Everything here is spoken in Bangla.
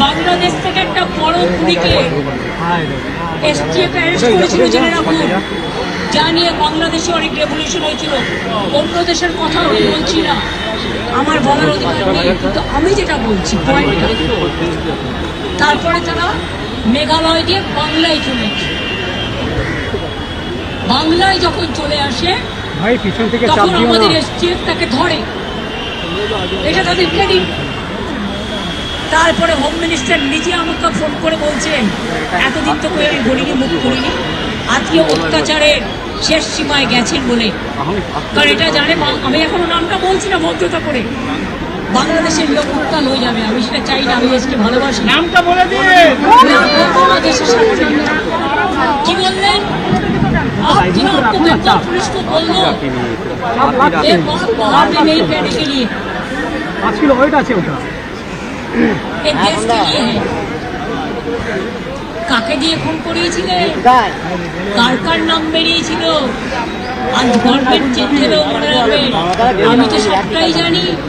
বাংলাদেশ থেকে একটা বড় কুড়িকে এসটিএফ অ্যারেস্ট করেছিল জেনে রাখুন। যা নিয়ে বাংলাদেশে অনেক রেভলিউশন হয়েছিল। অন্য দেশের কথা আমি বলছি না, আমার বলার অধিকার নেই, কিন্তু আমি যেটা বলছি পয়েন্টটা। তারপরে তারা মেঘালয় দিয়ে বাংলায় চলে আসে। বাংলায় যখন চলে আসে তখন আমাদের এসটিএফ তাকে ধরে, এটা তাদের ক্রেডিট। তারপরে হোম মিনিস্টার নিজে আমাকে ফোন করে বলছেন, এতদিন তো করে আমি বলিনি, মুখ করিনি, আজকে অত্যাচারের শেষ সীমায় গেছেন বলে। কারণ এটা জানে, আমি এখনো নামটা বলছি না ভদ্রতা করে, বাংলাদেশের লোক উত্তাল হয়ে যাবে, আমি সেটা চাই না। আমি দেশকে ভালোবাসি, নামটা বলে দিয়ে দেশের সাথে কি বললেন पुलिस को बोल दो ये बहुत बाहर में नहीं पैने के लिए 5 किलो वेट আছে ওটা এই দেশ के लिए है। কাকে দিয়ে খুন করিয়েছিলেন, কার কার নাম বেরিয়েছিল, আজ গভর্নমেন্ট চেঞ্জ হলেও মনে রাখবেন আমি তো সবটাই জানি।